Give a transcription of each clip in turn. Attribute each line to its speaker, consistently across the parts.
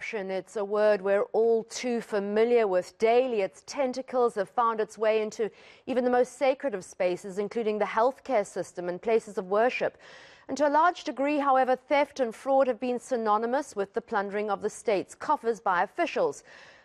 Speaker 1: corruption. It's a word we're all too familiar with daily. Its tentacles have found its way into even the most sacred of spaces, including the healthcare system and places of worship. And to a large degree, however, theft and fraud have been synonymous with the plundering of the state's coffers by officials.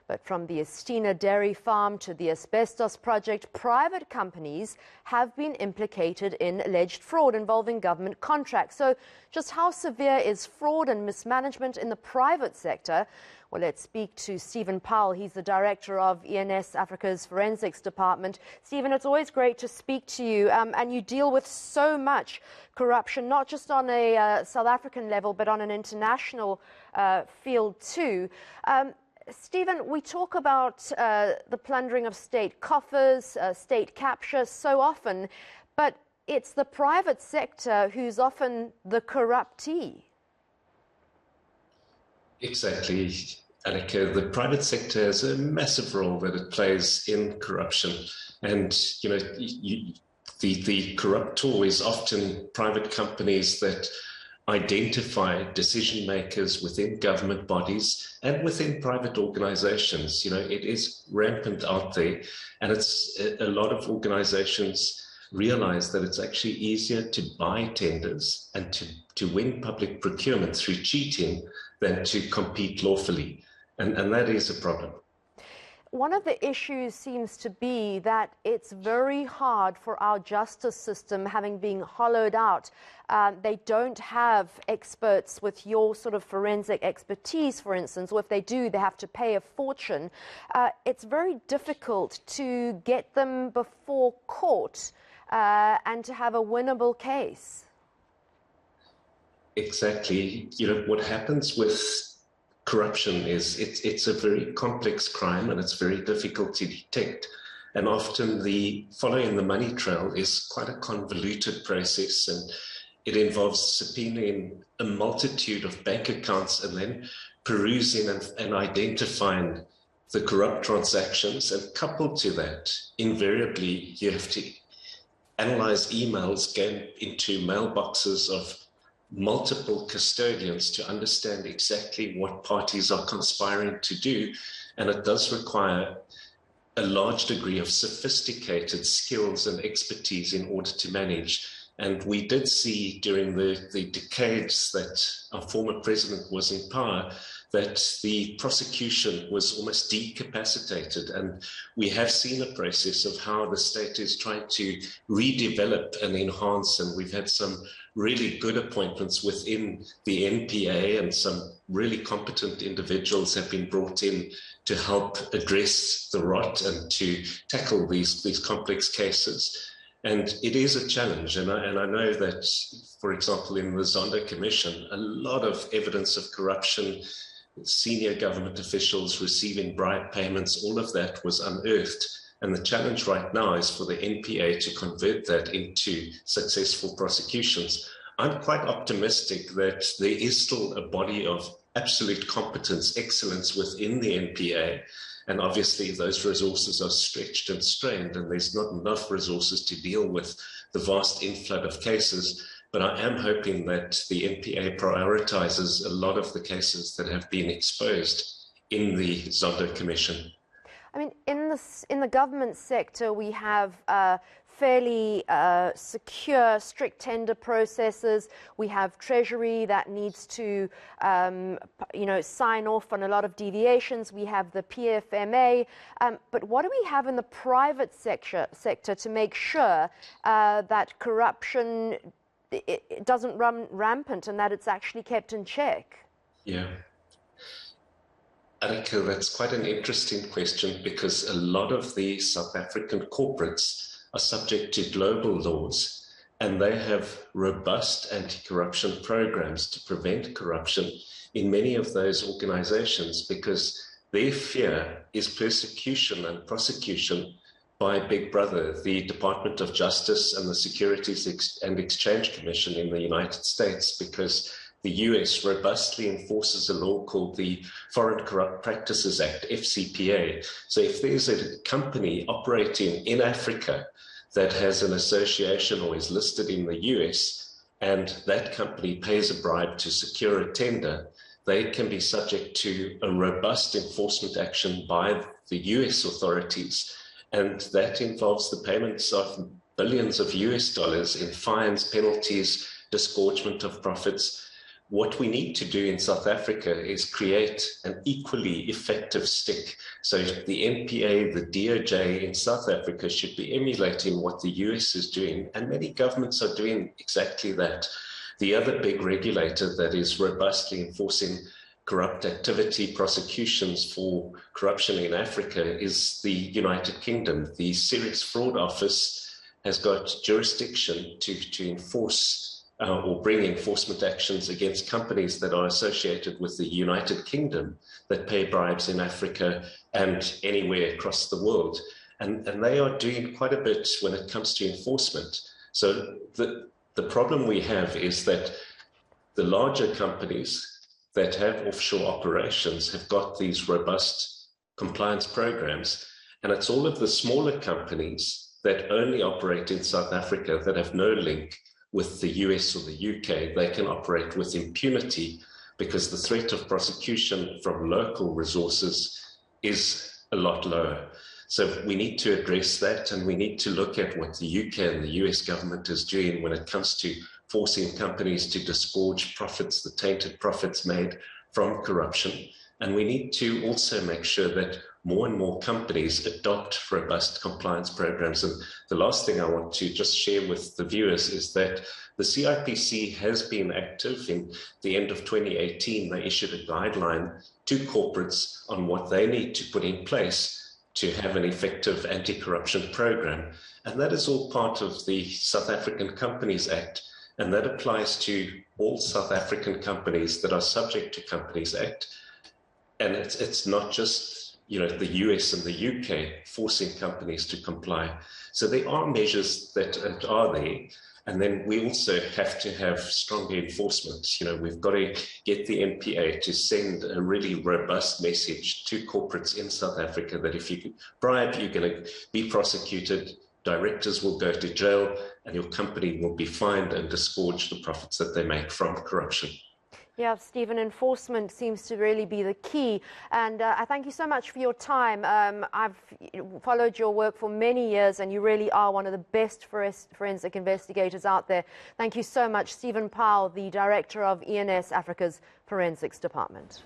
Speaker 1: But from the Estina dairy farm to the asbestos project, private companies have been implicated in alleged fraud involving government contracts. So just how severe is fraud and mismanagement in the private sector? Well, let's speak to Stephen Powell. He's the director of Ensafrica's Forensics Department. Stephen, it's always great to speak to you. And you deal with so much corruption, not just on a South African level, but on an international field too. Stephen, we talk about the plundering of state coffers, state capture so often, but it's the private sector who's often the corruptee. Exactly,
Speaker 2: Annika. The private sector has a massive role that it plays in corruption. And, you know, the corruptor is often private companies that identify decision makers within government bodies and within private organizations. You know, it is rampant out there, and it's a lot of organizations realize that it's actually easier to buy tenders and to win public procurement through cheating than to compete lawfully. And that is a problem.
Speaker 1: One of the issues seems to be that it's very hard for our justice system, having been hollowed out. They don't have experts with your sort of forensic expertise, for instance, or if they do, they have to pay a fortune. It's very difficult to get them before court and to have a winnable case.
Speaker 2: Exactly. You know, what happens with corruption is it's a very complex crime, and it's very difficult to detect. And often following the money trail is quite a convoluted process, and it involves subpoenaing a multitude of bank accounts and then perusing and identifying the corrupt transactions. And coupled to that, invariably, you have to analyze emails going into mailboxes of multiple custodians to understand exactly what parties are conspiring to do. And it does require a large degree of sophisticated skills and expertise in order to manage. And we did see during the decades that our former president was in power that the prosecution was almost decapacitated. And we have seen a process of how the state is trying to redevelop and enhance. And we've had some really good appointments within the NPA, and some really competent individuals have been brought in to help address the rot and to tackle these complex cases. And it is a challenge. And I know that, for example, in the Zondo Commission, a lot of evidence of corruption, senior government officials receiving bribe payments, all of that was unearthed. And the challenge right now is for the NPA to convert that into successful prosecutions. I'm quite optimistic that there is still a body of absolute competence, excellence within the NPA. And obviously those resources are stretched and strained, and there's not enough resources to deal with the vast inflow of cases. But I am hoping that the NPA prioritizes a lot of the cases that have been exposed in the Zondo Commission.
Speaker 1: I mean, in the government sector, we have fairly secure, strict tender processes. We have Treasury that needs to, sign off on a lot of deviations. We have the PFMA. But what do we have in the private sector to make sure that corruption it doesn't run rampant and that it's actually kept in check?
Speaker 2: Yeah. Annika, that's quite an interesting question, because a lot of the South African corporates are subject to global laws, and they have robust anti-corruption programs to prevent corruption in many of those organizations, because their fear is persecution and prosecution by Big Brother, the Department of Justice and the Securities and Exchange Commission in the United States, because the US robustly enforces a law called the Foreign Corrupt Practices Act, FCPA. So if there's a company operating in Africa that has an association or is listed in the US, and that company pays a bribe to secure a tender, they can be subject to a robust enforcement action by the US authorities. And that involves the payments of billions of US dollars in fines, penalties, disgorgement of profits. What we need to do in South Africa is create an equally effective stick. So the NPA, the DOJ in South Africa should be emulating what the US is doing, and many governments are doing exactly that. The other big regulator that is robustly enforcing corrupt activity prosecutions for corruption in Africa is the United Kingdom. The Serious Fraud Office has got jurisdiction to enforce or bring enforcement actions against companies that are associated with the United Kingdom that pay bribes in Africa and anywhere across the world. And they are doing quite a bit when it comes to enforcement. So the problem we have is that the larger companies that have offshore operations have got these robust compliance programs. And it's all of the smaller companies that only operate in South Africa that have no link with the US or the UK. They can operate with impunity because the threat of prosecution from local resources is a lot lower. So we need to address that, and we need to look at what the UK and the US government is doing when it comes to forcing companies to disgorge profits, the tainted profits made from corruption. And we need to also make sure that more and more companies adopt robust compliance programs. And the last thing I want to just share with the viewers is that the CIPC has been active. In the end of 2018, they issued a guideline to corporates on what they need to put in place to have an effective anti-corruption program. And that is all part of the South African Companies Act. And that applies to all South African companies that are subject to Companies Act. And it's not just, the US and the UK forcing companies to comply. So there are measures that are there. And then we also have to have stronger enforcement. We've got to get the NPA to send a really robust message to corporates in South Africa that if you bribe, you're going to be prosecuted, directors will go to jail, and your company will be fined and disgorge the profits that they make from corruption.
Speaker 1: Yeah, Stephen, enforcement seems to really be the key. And I thank you so much for your time. I've followed your work for many years, and you really are one of the best forensic investigators out there. Thank you so much, Stephen Powell, the Director of Ensafrica's Forensics Department.